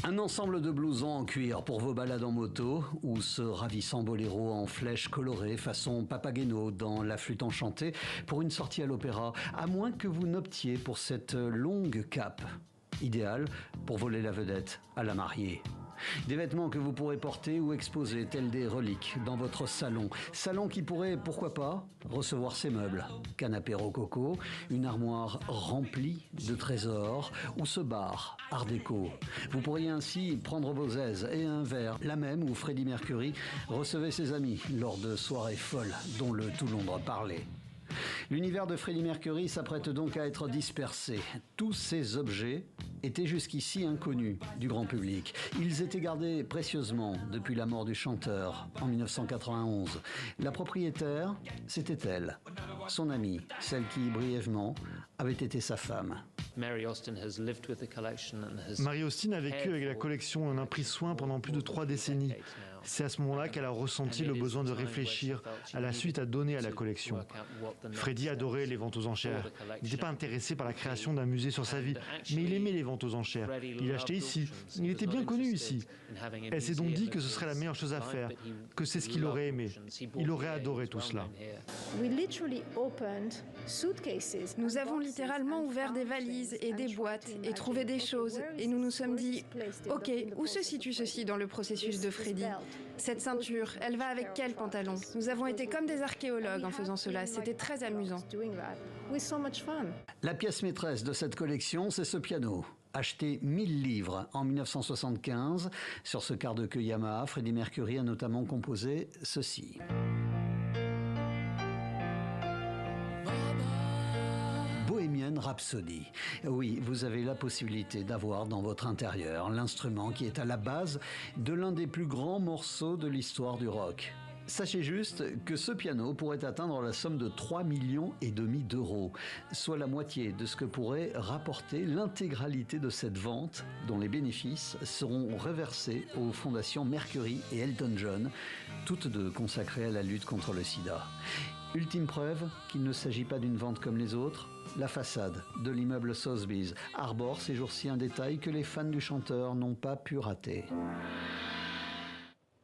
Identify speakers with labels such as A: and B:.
A: Un ensemble de blousons en cuir pour vos balades en moto ou ce ravissant boléro en flèches colorées façon Papageno dans La Flûte enchantée pour une sortie à l'opéra, à moins que vous n'optiez pour cette longue cape, idéale pour voler la vedette à la mariée. Des vêtements que vous pourrez porter ou exposer tels des reliques dans votre salon. Salon qui pourrait, pourquoi pas, recevoir ces meubles. Canapé rococo, une armoire remplie de trésors ou ce bar art déco. Vous pourriez ainsi prendre vos aises et un verre, la même où Freddie Mercury recevait ses amis lors de soirées folles dont le tout Londres parlait. L'univers de Freddie Mercury s'apprête donc à être dispersé. Tous ces objets étaient jusqu'ici inconnus du grand public. Ils étaient gardés précieusement depuis la mort du chanteur en 1991. La propriétaire, c'était elle, son amie, celle qui brièvement avait été sa femme.
B: Mary Austin
C: a vécu avec la collection et en a pris soin pendant plus de 3 décennies. C'est à ce moment-là qu'elle a ressenti le besoin de réfléchir à la suite à donner à la collection. Freddie adorait les ventes aux enchères. Il n'était pas intéressé par la création d'un musée sur sa vie, mais il aimait les ventes aux enchères. Il achetait ici. Il était bien connu ici. Elle s'est donc dit que ce serait la meilleure chose à faire, que c'est ce qu'il aurait aimé. Il aurait adoré tout cela.
D: Nous avons littéralement ouvert des valises et des boîtes et trouvé des choses et nous nous sommes dit ok, où se situe ceci dans le processus de Freddie? Cette ceinture, elle va avec quel pantalon? Nous avons été comme des archéologues en faisant cela, c'était très amusant.
A: La pièce maîtresse de cette collection, c'est ce piano. Acheté 1000 livres en 1975, sur ce quart de queue Yamaha, Freddie Mercury a notamment composé ceci. Bohemian Rhapsody. Oui, vous avez la possibilité d'avoir dans votre intérieur l'instrument qui est à la base de l'un des plus grands morceaux de l'histoire du rock. Sachez juste que ce piano pourrait atteindre la somme de 3,5 millions d'euros, soit la moitié de ce que pourrait rapporter l'intégralité de cette vente, dont les bénéfices seront reversés aux fondations Mercury et Elton John, toutes deux consacrées à la lutte contre le sida. Ultime preuve qu'il ne s'agit pas d'une vente comme les autres, la façade de l'immeuble Sotheby's arbore ces jours-ci un détail que les fans du chanteur n'ont pas pu rater.